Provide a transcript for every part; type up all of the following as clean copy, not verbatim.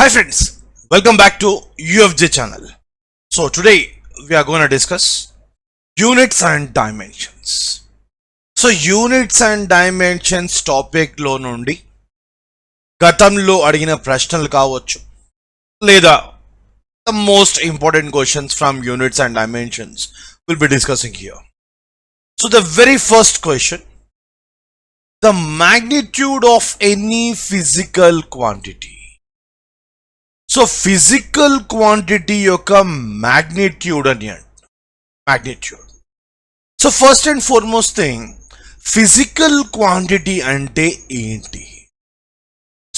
Hi friends, welcome back to UFJ channel. So today we are going to discuss units and dimensions. So units and dimensions topic లో నుండి గతంలో అడిగిన ప్రశ్నలు కావచ్చు లేదా the most important questions from units and dimensions we'll be discussing here. So the very first question, the magnitude of any physical quantity. So physical quantity యొక్క magnitude అని magnitude. So first and foremost thing, physical quantity అంటే ఏంటి?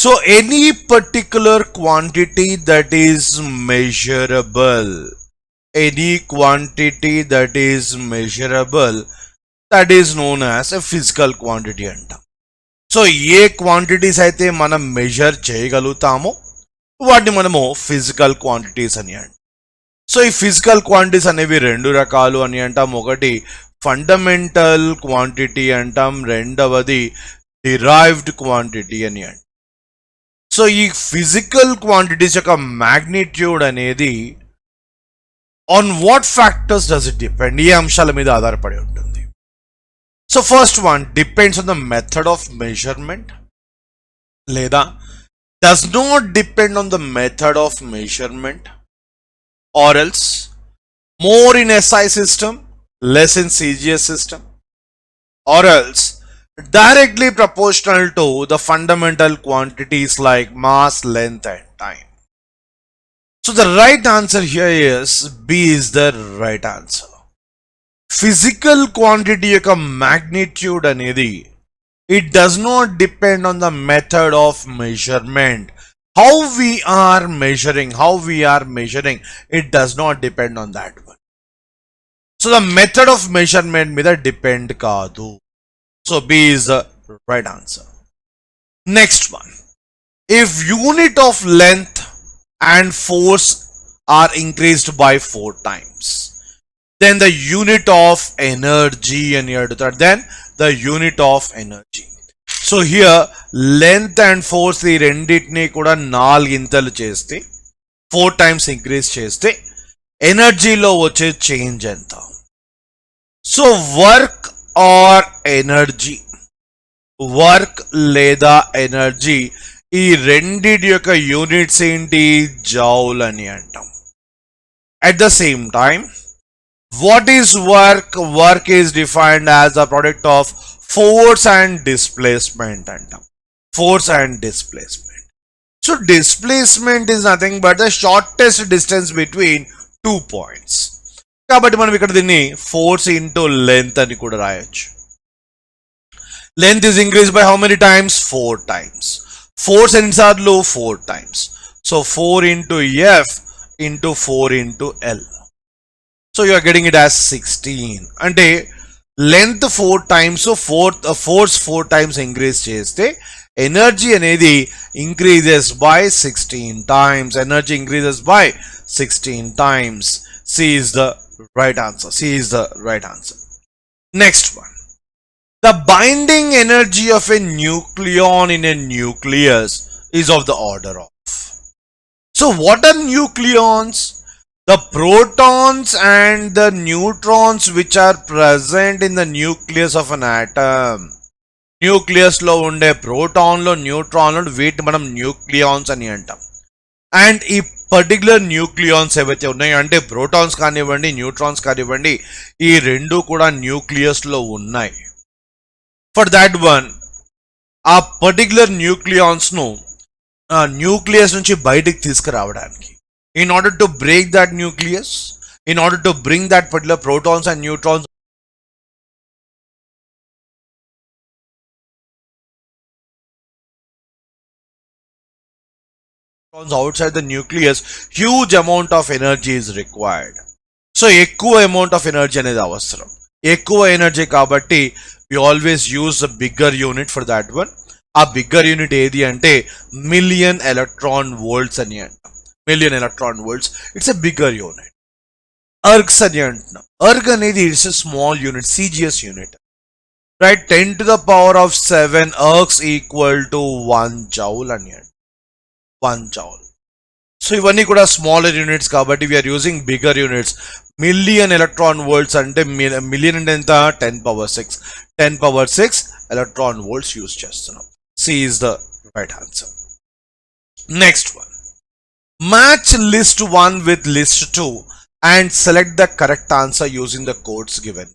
So any particular quantity that is measurable, any quantity that is measurable that is known as a physical quantity అంటాం. So ఏ quantities అయితే మనం measure చేయగలుగుతామో వాటిని మనము physical quantities అని అంటాం. సో ఈ ఫిజికల్ క్వాంటిటీస్ అనేవి రెండు రకాలు అని అంటాం. ఒకటి ఫండమెంటల్ క్వాంటిటీ అంటాం, రెండవది డిరైవ్డ్ క్వాంటిటీ అని అంటాం. సో ఈ ఫిజికల్ క్వాంటిటీస్ యొక్క మ్యాగ్నిట్యూడ్ అనేది on what factors does it depend, ఏ అంశాల మీద ఆధారపడి ఉంటుంది. So first one depends on the method of measurement, లేదా does not depend on the method of measurement, or else more in SI system, less in CGS system, or else directly proportional to the fundamental quantities like mass, length and time. So the right answer here is B is the right answer. Physical quantity యొక్క magnitude అనేది it does not depend on the method of measurement. How we are measuring, it does not depend on that one. So the method of measurement మీద depend కాదు. So B is the right answer. Next one. If unit of length and force are increased by 4 times, then the unit of energy and then the unit of energy. So here length and force ఈ రెండింటిని కూడా 4 ఇంతలు చేస్తే 4 times increase చేస్తే ఎనర్జీలో వచ్చే change ఎంత? So work or energy, work లేదా energy ఈ రెండిటి యొక్క యూనిట్స్ ఏంటి? జౌల్ అని అంటాం. At the same time what is work? Work is defined as the product of force and displacement antam. Force and displacement. So displacement is nothing but the shortest distance between 2 points. కాబట్టి మనం ఇక్కడ దీన్ని force into length అని కూడా రాయొచ్చు. Length is increased by how many times? 4 times. Force ఎన్నిసార్లు? 4 times. So 4 into F into 4 into L. So you are getting it as 16. అంటే length 4 times, so force 4 times increase చేస్తే energy అనేది increases by 16 times. Energy increases by 16 times. C is the right answer. C is the right answer. Next one. The binding energy of a nucleon in a nucleus is of the order of. So what are nucleons? The protons and the neutrons which are present in the nucleus of an atom. Nucleus lo unde proton lo neutron lo వీటిని మనం nucleons అని అంటాం. And ఈ particular nucleons ఏవైతే ఉన్నాయో అంటే protons కానివ్వండి neutrons కానివ్వండి ఈ రెండు కూడా న్యూక్లియస్ లో ఉన్నాయి. ఫర్ దాట్ వన్ ఆ పర్టికులర్ న్యూక్లియాన్స్ ను న్యూక్లియస్ నుంచి బయటికి తీసుకురావడానికి, in order to break that nucleus, in order to bring that particular protons and neutrons outside the nucleus, huge amount of energy is required. So ఎక్కువ amount of energy అనేది అవసరం. ఎక్కువ energy కాబట్టి we always use a bigger unit for that one. ఆ bigger unit ఏది అంటే million electron volts అని అంటాం. Million electron volts, it's a bigger unit. Ergs అని అంటున్నాం. ఎర్గ్ అనేది it's a small unit, CGS unit. Right, 10 to the power of 7 ergs equal to 1 joule అని అంటాం. 1 joule. సో ఇవన్నీ కూడా స్మాలర్ యూనిట్స్ కాబట్టి we are using bigger units. Million electron volts అంటే million అంటే ఎంత, 10⁶. 10⁶ ఎలక్ట్రాన్ వోల్ట్స్ యూజ్ చేస్తున్నాం. C is the right answer. Next one, match list 1 with list 2 and select the correct answer using the codes given.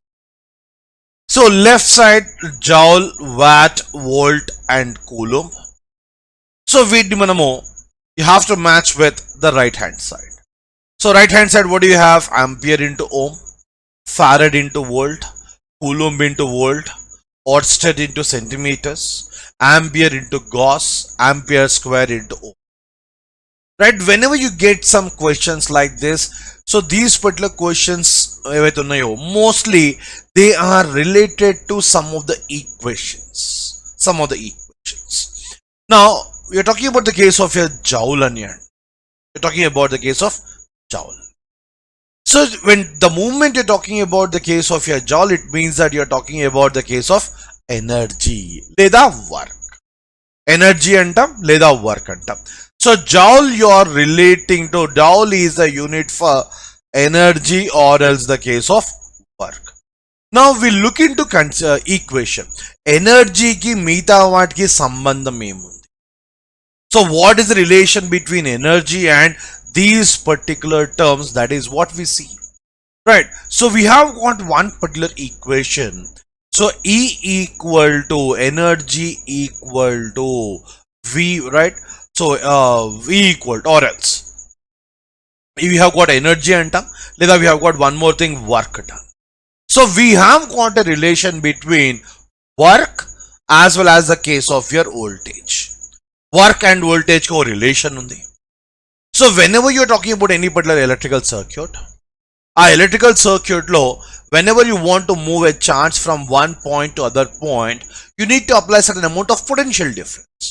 So left side joule, watt, volt and coulomb. So వీటిని మనము you have to match with the right hand side. So right hand side, what do you have? Ampere into ohm, farad into volt, coulomb into volt, Oersted into centimeters, ampere into Gauss, ampere square into ohm. Right, whenever you get some questions like this, so these particular questions mostly they are related to some of the equations. Now we are talking about the case of a joule onion. You're talking about the case of joule. So when the moment you're talking about the case of a joule, it means that you're talking about the case of energy లేదా work. Energy antam లేదా work antam. So joule you are relating to, joule is the unit for energy or else the case of work. Now we look into equation. Energy ki meeta vaatiki sambandham emundi. So what is the relation between energy and these particular terms? That is what we see. Right. So we have got one particular equation. So E equal to energy equal to V, right? So V equal to, or else we have got energy antam, లేదా we have got one more thing, work antam. So we have got a relation between work as well as the case of your voltage. Work and voltage ko relation undi. So whenever you are talking about any particular electrical circuit, electrical circuit lo, whenever you want to move a charge from one point to other point, you need to apply certain amount of potential difference.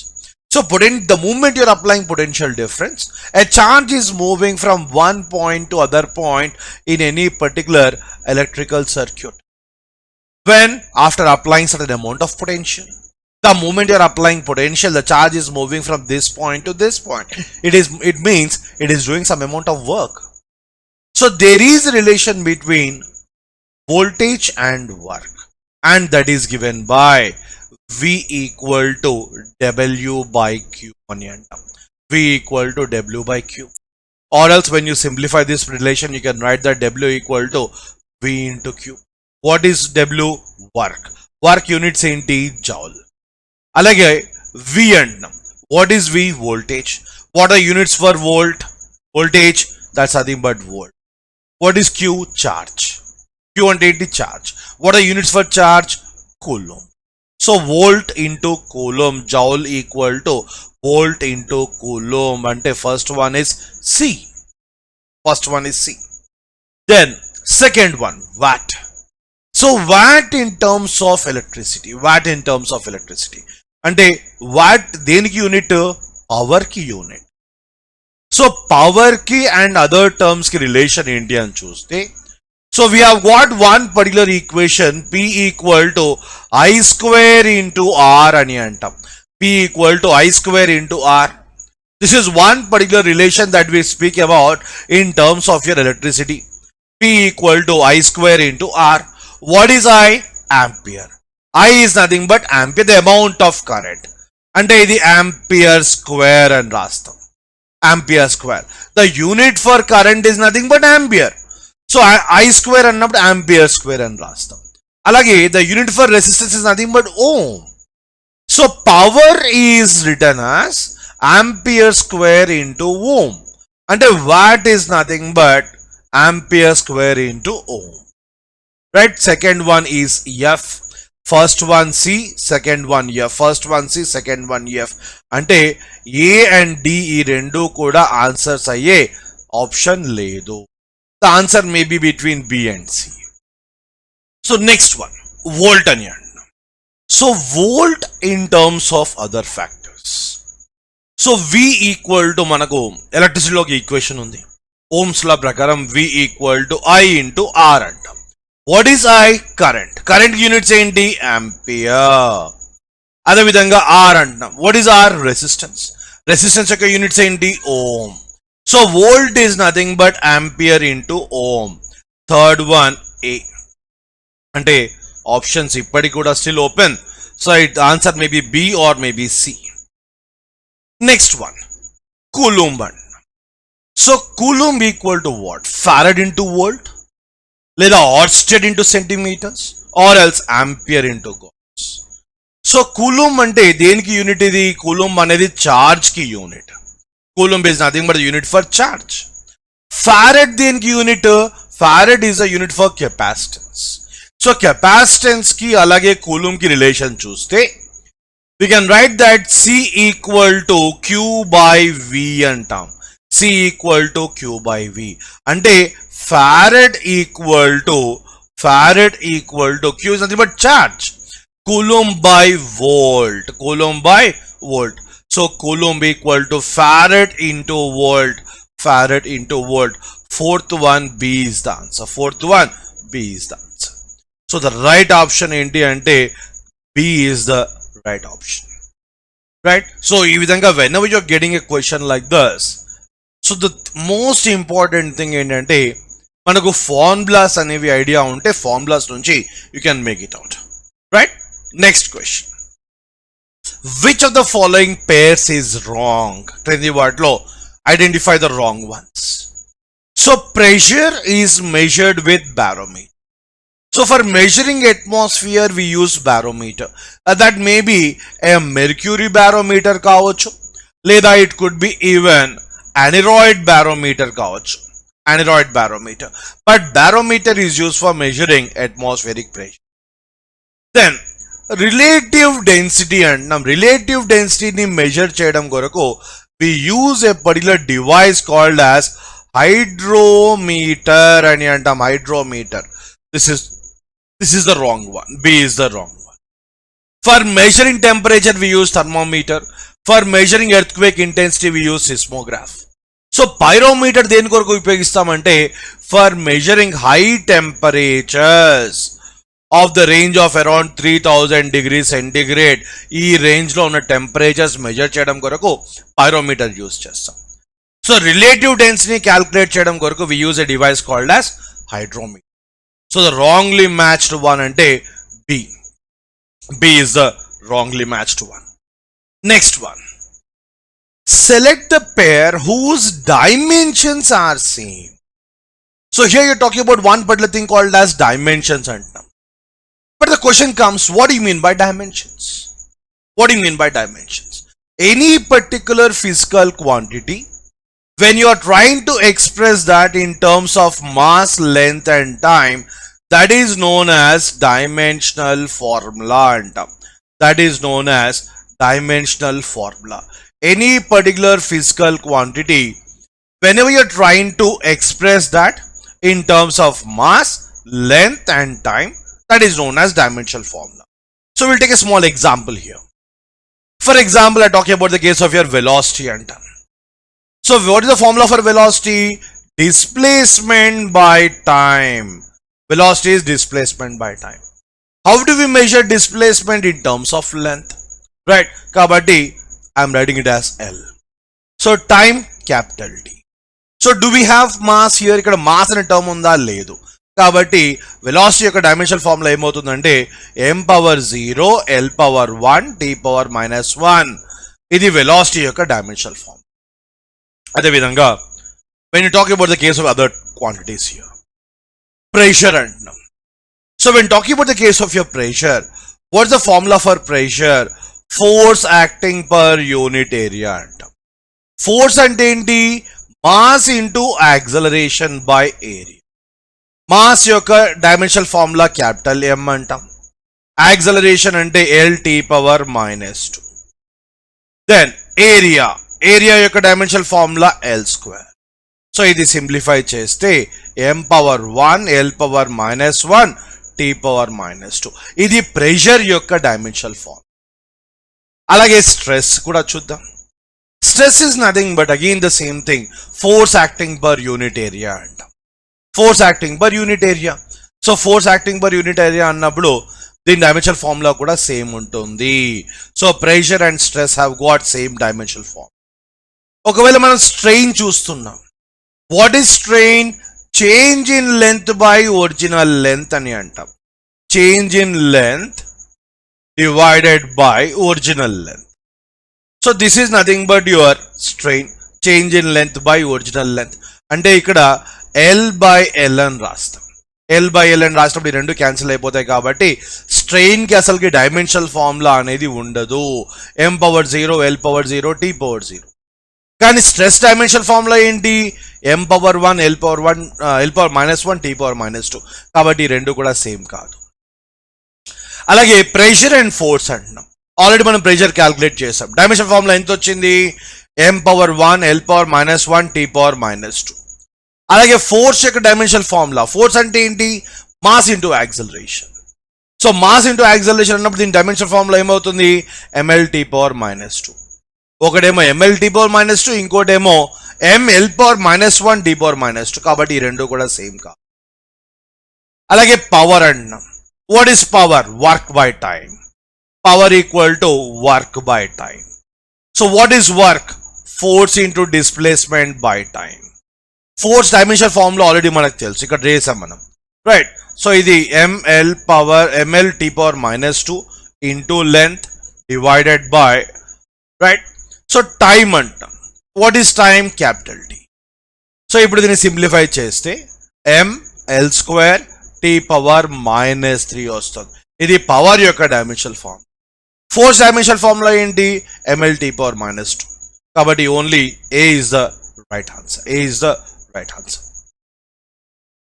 So the moment you're applying potential difference, a charge is moving from one point to other point in any particular electrical circuit. When after applying certain amount of potential, the moment you're applying potential, the charge is moving from this point to this point. It means it is doing some amount of work. So there is a relation between voltage and work, and that is given by V equal to W by Q. V equal to W by Q. Or else when you simplify this relation, you can write that W equal to V into Q. What is W? Work. Work units into joule. Alage V and what is V? Voltage. What are units for voltage? That's nothing but volt. What is Q? Charge. Q and charge. What are units for charge? Coulomb. So volt into coulomb, joule equal to volt into coulomb. Ante first one is C. Then second one, watt. So watt in terms of electricity. Ante watt deniki unit? Power ki unit. So power ki and other terms ki relation enti ani chuste, so we have got one particular equation, P equal to I square into R ani antam. P equal to I square into R. This is one particular relation that we speak about in terms of your electricity. P equal to I square into R. What is I? Ampere. I is nothing but ampere, the amount of current. Ante idi ampere square and rastam. Ampere square. The unit for current is nothing but ampere. So I square annappudu ampere square and rastam. Alage the unit for resistance is nothing but ohm. So power is written as ampere square into ohm. And watt is nothing but ampere square into ohm. Right? Second one is F. First one C, second one F. First one C, second one F. Ante A and D ee rendu kuda answers ayye option ledu. The answer may be between B and C. So next one, volt aniyan. So volt in terms of other factors. So V equal to manaku electricity lo equation undi. Ohm's law prakaram V equal to I into R antam. What is I? Current. Current units enti? Ampere. Adhe vidhanga R antam. What is R? Resistance. Resistance yokka units enti? Ohm. So volt is nothing but ampere into ohm. Third one A. అంటే options ఇప్పటికి కూడా still open. So it answer may be B or may be C. Next one coulomb and. So coulomb equal to what? Farad into volt, లేదా oersted into centimetres, or else ampere into gauss. So coulomb అంటే దేనికి unit? ఇది coulomb అనేది charge కి unit. Coulomb is nothing but the unit for charge. Farad దేనికి యూనిట్? Farad is a unit for capacitance. సో capacitance కి అలాగే కూలుంబ్ కి రిలేషన్ చూస్తే we can write that C equal to Q by V అంటాం. C equal to Q by V అంటే Farad equal to Q is nothing but charge. Coulomb by volt. Coulomb by volt. So Coulomb equal to Farad into volt. Farad into volt. Fourth one B is the answer. Fourth one B is the answer. So the right option enti ante B is the right option. Right? So ee vidhanga whenever you're getting a question like this, so the most important thing ఏంటంటే మనకు formulas అనేవి idea ఉంటే formulas నుంచి you can make it out. Right? Next question. Which of the following pairs is wrong? క్రింది వాటిలో identify the wrong once. So pressure is measured with barometer. So for measuring atmosphere we use barometer. That may be a mercury barometer కావచ్చు, లేదా it could be even aneroid barometer కావచ్చు. Aneroid barometer. But barometer is used for measuring atmospheric pressure. Then relative density అంటున్నాం. relative density ని measure చేయడం కొరకు we use a particular device called as hydrometer అని అంటాం. hydrometer. This is the wrong one. B is the wrong one. For measuring temperature we use thermometer. For measuring earthquake intensity we use seismograph. So pyrometer దేని కొరకు ఉపయోగిస్తామంటే for measuring high temperatures of the range of around 3000 degrees centigrade. ఈ range లో ఉన్న temperatures measure చేయడం కొరకు pyrometer use చేస్తాం. So relative density calculate చేయడం కొరకు we use a device called as hydrometer. So the wrongly matched one ante B. B is the wrongly matched one. Next one. Select the pair whose dimensions are same. So here you're talking about one particular thing called as dimensions. But the question comes, what do you mean by dimensions? What do you mean by dimensions? Any particular physical quantity, when you are trying to express that in terms of mass, length and time, that is known as dimensional formula. That is known as dimensional formula. Any particular physical quantity, whenever you are trying to express that in terms of mass, length and time, that is known as dimensional formula. So we'll take a small example here. For example, I'm talking about the case of your velocity. So what is the formula for velocity? Displacement by time. Velocity is displacement by time. How do we measure displacement? In terms of length. Right? Kabatti, I'm writing it as L. So time, capital T. So do we have mass here? Ikkada mass ane term unda ledu. Kabatti velocity yokka dimensional formula emavutundante m power 0 l power 1 t power minus 1. Idi velocity yokka dimensional form. Ade vidhanga when you talk about the case of other quantities here, pressure antunam. So when talking about the case of your pressure, what's the formula for pressure? Force acting per unit area antam. Force ante enti? Mass into acceleration by area. Mass yokka dimensional formula capital M antam. Acceleration ante L t power minus 2. Then area yokka dimensional formula L square. So ఇది simplify చేస్తే m power 1 l power minus 1 t power minus 2. ఇది pressure యొక్క dimensional form. అలాగే stress కూడా చూద్దాం. Stress is nothing but again the same thing, force acting per unit area అంటాం. Force acting per unit area. So force acting per unit area అన్నప్పుడు దీని dimensional formula కూడా same ఉంటుంది. So pressure and stress have got same dimensional form. ఒకవేళ మనం strain చూస్తున్నాం, what is strain? Change in length by original length అని అంటాం. Change in length divided by original length. So this is nothing but your strain. Change in length by original length అంటే ఇక్కడ L by L అని రాస్తాం. L by L అని రాసినప్పుడు ఈ రెండు క్యాన్సిల్ అయిపోతాయి కాబట్టి స్ట్రెయిన్ కి అసలుకి డైమెన్షనల్ ఫార్ములా అనేది ఉండదు. M power 0, L power 0, T power 0. కానీ స్ట్రెస్ డైమెన్షనల్ ఫార్ములా ఏంటి? M power 1, L power 1, L power -1, T power -2. కాబట్టి ఈ రెండు కూడా సేమ్ కాదు. అలాగే ప్రెషర్ అండ్ ఫోర్స్ అంటున్నాం. ఆల్రెడీ మనం ప్రెషర్ క్యాల్కులేట్ చేసాం. డైమెన్షనల్ ఫార్ములా ఎంత వచ్చింది? M power 1, L power -1, T power -2. అలాగే ఫోర్స్ యొక్క డైమెన్షనల్ ఫార్ములా, ఫోర్స్ అంటే ఏంటి? Mass into acceleration. So mass into acceleration అన్నప్పుడు దీని డైమెన్షనల్ ఫార్ములా ఏమవుతుంది? M L T power -2. ఒకటేమో ఎంఎల్ టీ పవర్ -2, ఇంకోటేమో ఎంఎల్ పవర్ -1 టీ పవర్ -2. కాబట్టి ఈ రెండు కూడా సేమ్ కాదు. అలాగే పవర్ అంటున్నాం. What is power? Work by time. Power equal to work by time. So what is work? Force into displacement by time. Force dimensional formula already మనకు తెలుసు, ఇక్కడ చేసాం మనం, రైట్? సో ఇది M L T power -2 into length divided by, right? So time అంటాం. What is time? Capital T. So ఇప్పుడు దీన్ని simplify చేస్తే ఎంఎల్² టీ పవర్ -3 వస్తుంది. ఇది పవర్ యొక్క dimensional form. Force dimensional formula ఏంటి? M L T power -2. కాబట్టి only A is the right answer. A is the right answer.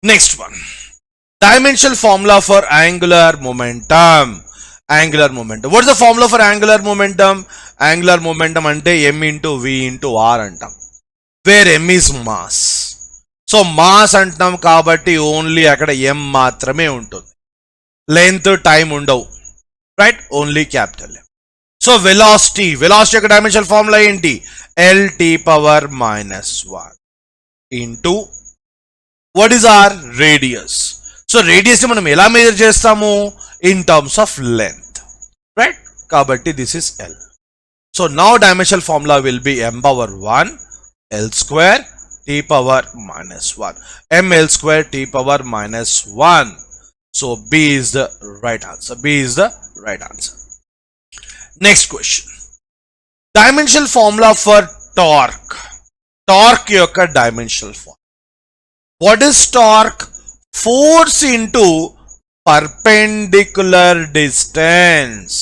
Next one, dimensional formula for angular momentum. Angular momentum. What is the formula for angular momentum? Angular momentum ante m into v into r antam, where m is mass. So mass antam kabatti only akkada m maatrame untundi, length time undavu, right? Only capital M. So velocity యొక్క dimensional formula ఏంటి? l t power -1 into what is our radius. So radius ని మనం ఎలా measure చేస్తాము? In terms of length, right? కాబట్టి this is L. So now dimensional formula will be m power 1 L² t power -1, mL² t power -1. So B is the right answer. B is the right answer. Next question, dimensional formula for torque. Torque యొక్క dimensional form. What is torque? Force into perpendicular distance.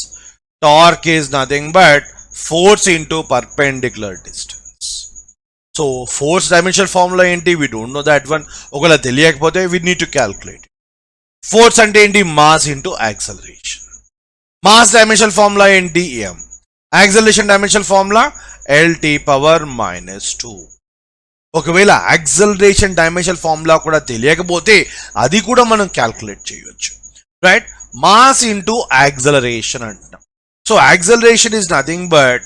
Torque is nothing but force into perpendicular distance. So force dimensional formula ఏంటి? We don't know that one. ఒకవేళ తెలియకపోతే we need to calculate. Force అంటే ఏంటి? Mass into acceleration. Mass dimensional formula ఏంటి? M. Acceleration dimensional formula L t power -2. ఒకవేళ acceleration dimensional formula కూడా తెలియకపోతే అది కూడా మనం క్యాల్కులేట్ చేయొచ్చు, రైట్? మాస్ ఇంటూ యాక్సలరేషన్ అంటాం. So acceleration is nothing but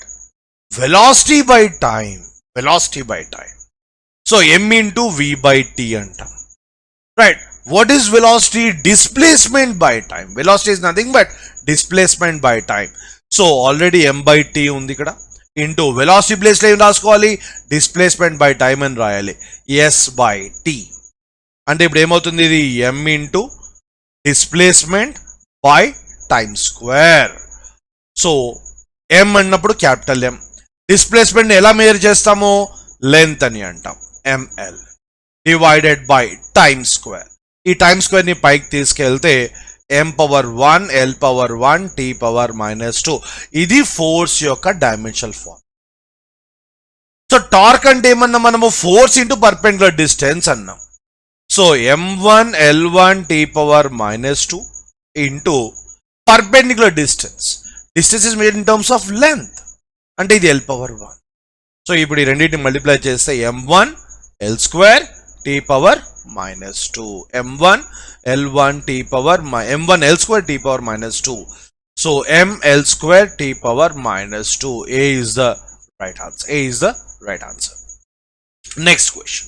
velocity by time. Velocity by time. So m into v by t అంటాం, right? What is velocity? Displacement by time. Velocity is nothing but displacement by time. So already m by t ఉంది ఇక్కడ, into velocity place లో ఏం రాసుకోవాలి? Displacement by time అని రాయాలి, s by t. అంటే ఇప్పుడు ఏమవుతుంది? ఇది m into displacement by time square. So m అన్నప్పుడు క్యాపిటల్ M. డిస్ప్లేస్మెంట్ ఎలా మెజర్ చేస్తాము? లెంత్ అని అంటాం, ml divided by time square. ఈ టైమ్ స్క్వేర్ ని పైకి తీసుకెళ్తే m power 1 l power 1 t power -2. ఇది ఫోర్స్ యొక్క డైమెన్షనల్ ఫార్మ్. సో టార్క్ అంటే ఏమన్నా? మనము ఫోర్స్ ఇంటూ పర్పెండిక్యులర్ డిస్టెన్స్ అన్నాం. So m1 l1 t power -2 into perpendicular distance. Distance is made in terms of length, అంటే ఇది l పవర్ 1. సో ఇప్పుడు ఈ రెండింటిని మల్టిప్లై చేస్తే m1 l² t power -2, m1 l1 t power m1 l² t power -2. So m l² t power -2. A is the right answer. A is the right answer. Next question,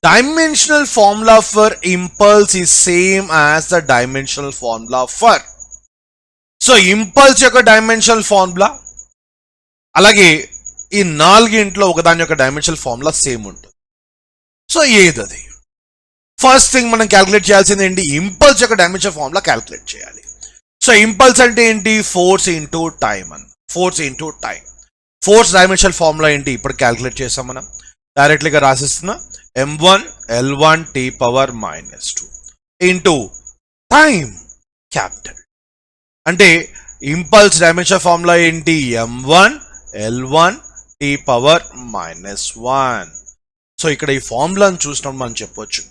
dimensional formula for impulse is same as the dimensional formula for. So impulse యొక్క dimensional formula, అలాగే ఈ నాలుగింట్లో ఒకదాని యొక్క dimensional formula same ఉంటుంది. So ఏదది? First thing మనం calculate చేయాల్సింది ఏంటి? ఇంపల్స్ యొక్క డైమెన్షనల్ ఫార్ములా క్యాలిక్యులేట్ చేయాలి. సో ఇంపల్స్ అంటే ఏంటి? ఫోర్స్ ఇంటూ టైం అని. Force into time. Force dimensional formula ఏంటి? ఇప్పుడు క్యాలిక్యులేట్ చేసాం మనం. డైరెక్ట్లీగా రాసిస్తున్నా. m1 l1 t power -2 into time capital. అంటే ఇంపల్స్ డైమెన్షనల్ ఫార్ములా ఏంటి? m1 l1 t power -1. So ఇక్కడ ఈ ఫార్ములాను చూసినప్పుడు మనం చెప్పొచ్చు.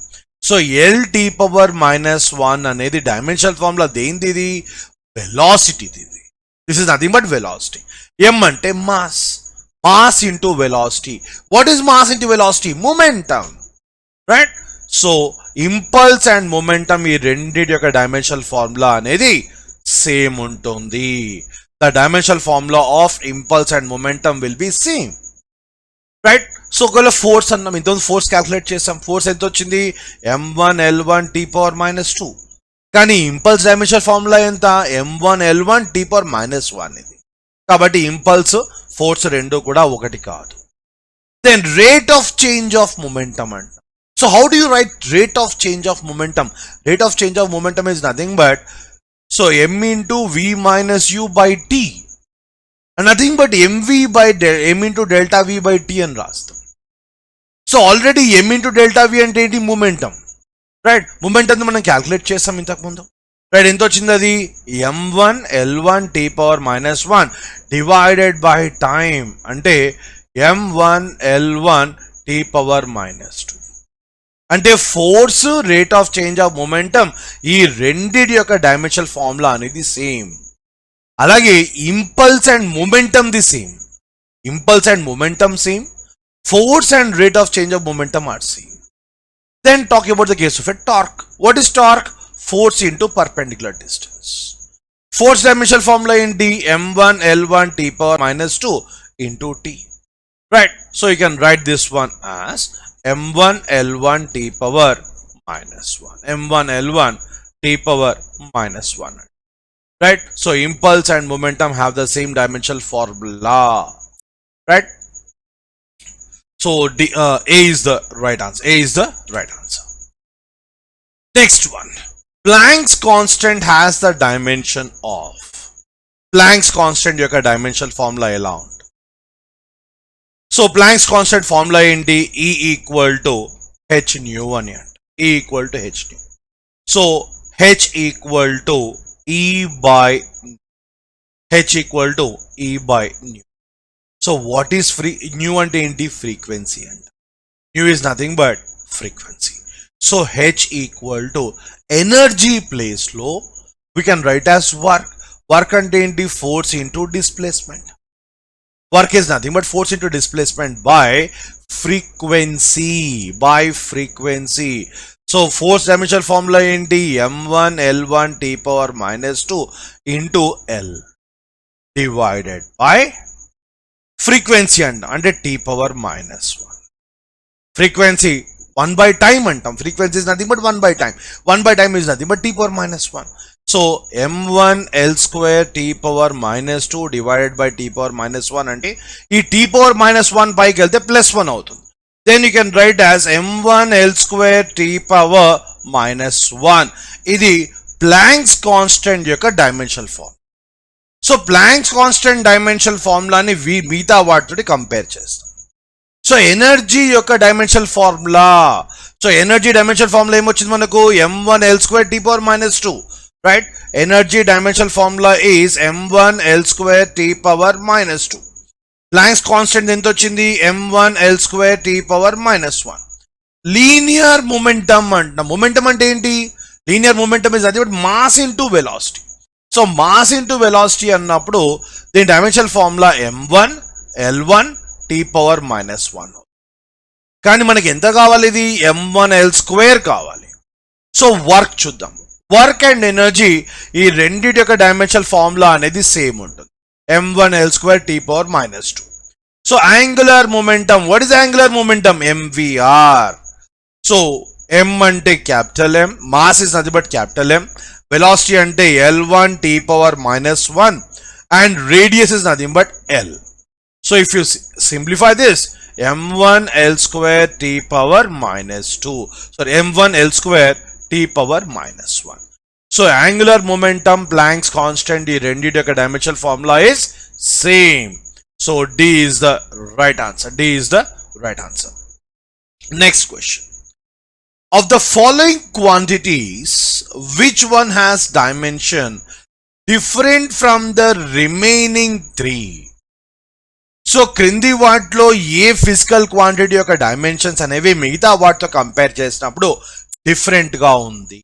సో ఎల్ టీ పవర్ -1 అనేది డైమెన్షనల్ ఫార్ములా దేనిది? ఇది వెలాసిటీది. This is nothing but velocity. M అంటే mass. Mass into velocity. What is mass into velocity? Momentum, right? So impulse and momentum ఈ రెండింటి యొక్క డైమెన్షనల్ ఫార్ములా అనేది సేమ్ ఉంటుంది. The dimensional formula of impulse and momentum will be same, right? So ఒకవేళ force అన్నాం, ఇంతకుముందు force calculate చేసాం. Force ఎంత వచ్చింది? m1 l1 t power -2. కానీ ఇంపల్స్ డైమెన్షనల్ ఫార్ములా ఎంత? m1 l1 t పవర్ -1 ఇది. కాబట్టి ఇంపల్స్ ఫోర్స్ రెండు కూడా ఒకటి కాదు. Then rate of change of momentum అంట. So how do you write rate of change of momentum? Rate of change of momentum is nothing but so m into v minus u by t. Nothing but m into delta v by t అని రాస్తాం. So already m into delta v అంటే ఏంటి? Momentum, right? Momentum మనం calculate చేస్తాం ఇంతకుముందు, right? ఎంత వచ్చింది అది? m1 l1 t power -1 divided by time అంటే m1 l1 t పవర్ -2. అంటే force, rate of change of momentum ఈ రెండిటి యొక్క డైమెన్షనల్ ఫార్ములా అనేది సేమ్. అలాగే impulse and momentum the same. Impulse and momentum same. Force and rate of change of momentum are same. Then talking about the case of a torque. What is torque? Force into perpendicular distance. Force dimensional formula in D m1 l1 t power -2 into t. Right. So you can write this one as m1 l1 t power -1. m1 l1 t power -1. Right. So impulse and momentum have the same dimensional formula. Right. So A is the right answer. A is the right answer. Next one. Planck's constant has the dimension of. Planck's constant యొక్క dimensional formula ఎలా ఉంది? So Planck's constant formula ఏంటి? E equal to h nu అని అంట. E equal to h nu. So h equal to E by h equal to E by nu. So what is nu అంటే ఏంటి? Frequency అంట. Nu is nothing but frequency. So h equal to energy place లో we can write as work. Work అంటే ఏంటి? force into displacement. Work is nothing but force into displacement by frequency. By frequency. So force dimensional formula ఏంటి? m1 l1 t power -2 into L divided by frequency అంటే t power -1. Frequency 1 by time antam. Frequency is nothing but 1 by time. 1 by time is nothing but t power -1. So m1 l square t power -2 divided by t power -1 అంటే ఈ t power -1 పైకి వెళ్తే +1 అవుతుంది. Then you can write as m1 l square t power -1. ఇది Planck's constant యొక్క dimensional form. So Planck's constant dimensional ఫార్ములాని మిగతా వాటితో కంపేర్ చేస్తాం. సో ఎనర్జీ యొక్క dimensional formula. So energy dimensional formula ఏమొచ్చింది మనకు? m1 l square t power -2, right? Energy dimensional formula is m1 l square t power -2. Planck's constant ఎంత వచ్చింది? m1 l square t power -1. Linear momentum అంట. Momentum అంటే ఏంటి? Linear momentum is అది mass into velocity. So mass into velocity అన్నప్పుడు దీని dimensional formula m1 l1 t power -1. కానీ మనకి ఎంత కావాలి? ఇది m1 l స్క్వేర్ కావాలి. సో వర్క్ చూద్దాం. వర్క్ అండ్ ఎనర్జీ ఈ రెండింటి యొక్క డైమెన్షనల్ ఫార్ములా అనేది సేమ్ ఉంటుంది. m1 l square t power -2. So angular momentum. What is angular momentum? mvr. So m అంటే capital M, mass is nothing but capital M, velocity అంటే l1 t power -1 and radius is nothing but L. So if you simplify this, m1 L square t power minus 2. Sorry, m1 L square t power minus 1. So angular momentum, Planck's constant, ఈ రెండిటి యొక్క dimensional formula is same. So D is the right answer. D is the right answer. Next question. Of the following quantities, which one has dimension different from the remaining three? So క్రింది వాటిలో ఏ physical quantity యొక్క dimensions అనేవి మిగతా వాటితో compare చేసినప్పుడు different గా ఉంది?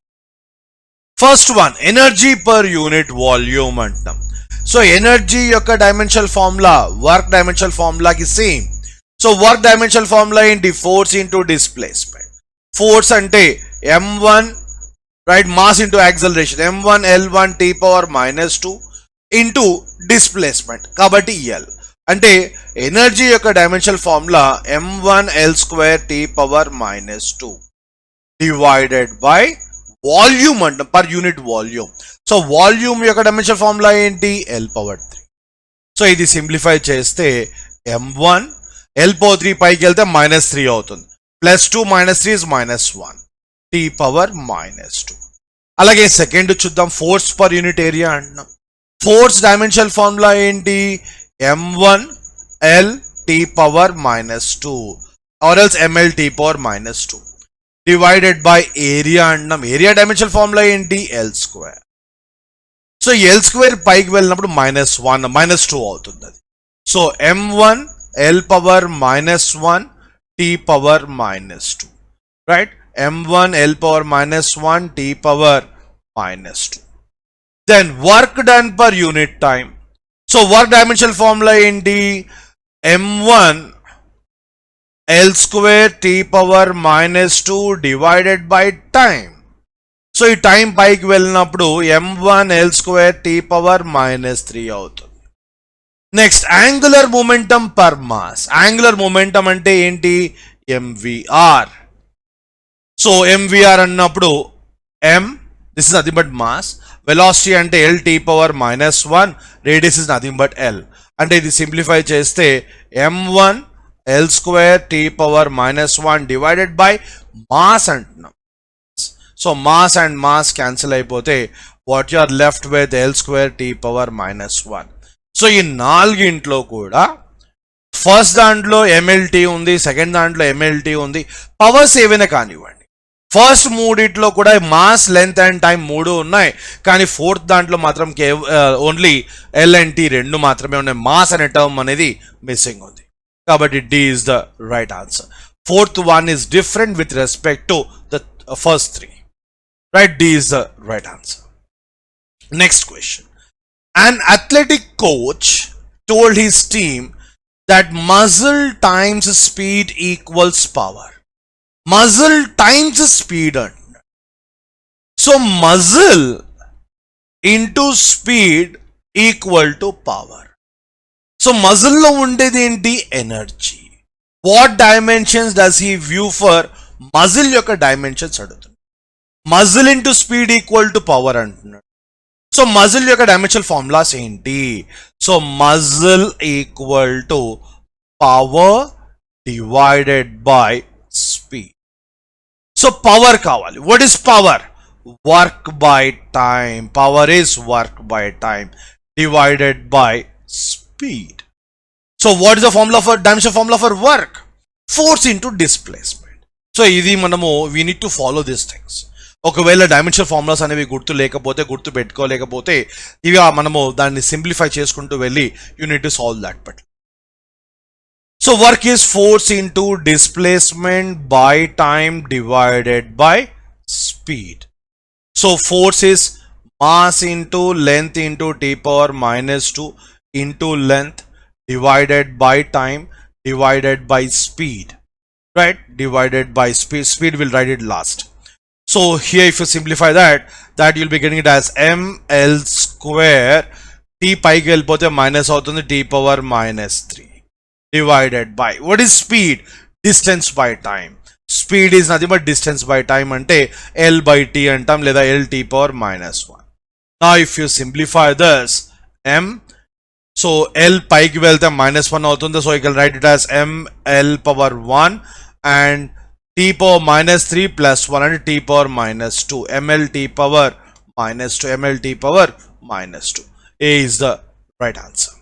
First one, energy per unit volume అంటాం. సో ఎనర్జీ యొక్క డైమెన్షనల్ ఫార్ములా వర్క్ డైమెన్షనల్ ఫార్ములాకి same. So work dimensional formula ఏంటి? Force into displacement. ఫోర్స్ అంటే m1 right, mass into acceleration, m1 L1 t power minus 2 into displacement, కాబట్టి L. అంటే energy యొక్క dimensional formula m1 L square t power minus 2 divided by volume అంటాం, per unit volume. So volume యొక్క dimensional formula ఏంటి? L power 3. So ఇది simplify చేస్తే m1 L power 3 పైకి వెళ్తే మైనస్ 3 అవుతుంది, plus 2 minus 3 is minus 1 t power minus 2. అలాగే second చూద్దాం, ఫోర్స్ పర్ యూనిట్ ఏరియా అంటున్నాం. ఫోర్స్ డైమెన్షనల్ ఫార్ములా ఏంటి? m1 L t power minus 2 or else ml t power minus 2 divided by area అంటున్నాం. Area dimensional formula ఏంటి? L square. So L square పైకి వెళ్ళినప్పుడు minus 1 minus 2 అవుతుంది అది. So m1 L power minus 1 t power minus 2 right, m1 L power minus 1 t power minus 2. Then work done per unit time. So work dimensional formula ఏంటి? m1 L square t power minus 2 divided by time. So ఈ time పైకి వెళ్ళినప్పుడు m1 L square t power minus 3 అవుతుంది. Next angular momentum per mass. Angular momentum అంటే ఏంటి? mvr. So mvr అన్నప్పుడు m, this is nothing but mass. Velocity అంటే L t power minus 1, radius is nothing but L. అంటే ఇది simplify చేస్తే m1 L square t power minus 1 divided by mass అంటున్నాం. So mass and mass cancel అయిపోతే what you are left with L square t power minus 1. So ఈ నాలుగింట్లో కూడా first దాంట్లో mlt ఉంది, second దాంట్లో mlt ఉంది, పవర్స్ ఏవైనా కానివ్వండి. ఫస్ట్ మూడిట్లో కూడా మాస్, లెంత్ అండ్ టైం మూడు ఉన్నాయి, కానీ ఫోర్త్ దాంట్లో మాత్రం ఓన్లీ ఎల్ అండ్ టీ రెండు మాత్రమే ఉన్నాయి. మాస్ అనే టర్మ్ అనేది మిస్సింగ్ ఉంది, కాబట్టి D is the right answer. Fourth one is different with respect to the first three, right? D is the right answer. Next question. An athletic coach told his team that muscle times speed equals power. Muscle times speed. So muscle into speed equal to power. So muscle lo undedi enti? Energy. What dimensions does he view for muscle yokka dimensions adugutunna? Muscle into speed equal to power antunnadu. So muscle యొక్క dimensional formulas ఏంటి? So muscle equal to power divided by speed. So power కావాలి. What is power? Work by time. Power is work by time divided by speed. So what is the formula for dimensional formula for work? Force into displacement. So ఇది మనము we need to follow this things. ఒకవేళ dimensional formulas అనేవి గుర్తు లేకపోతే, గుర్తు పెట్టుకోలేకపోతే, ఇవి మనము దాన్ని సింప్లిఫై చేసుకుంటూ వెళ్ళి you need to solve that. But so work is force into displacement by time divided by speed. So force is mass into length into T power minus 2 into length divided by time divided by speed, right? Divided by speed. Speed will write it last. So here if you simplify that you'll be getting it as ml square t పైకి వెళ్ళిపోతే minus అవుతుంది t power minus 3 divided by what is speed? Distance by time. Speed is nothing but distance by time అంటే l by t అంటాం, లేదా l t power minus 1. Now if you simplify this, m so L పైకి వెళ్తే -1 అవుతుంది. So you can write it as ml⁻1 and t power -3 plus 1 and t power -2 mlt power -2 mlt power -2. A is the right answer.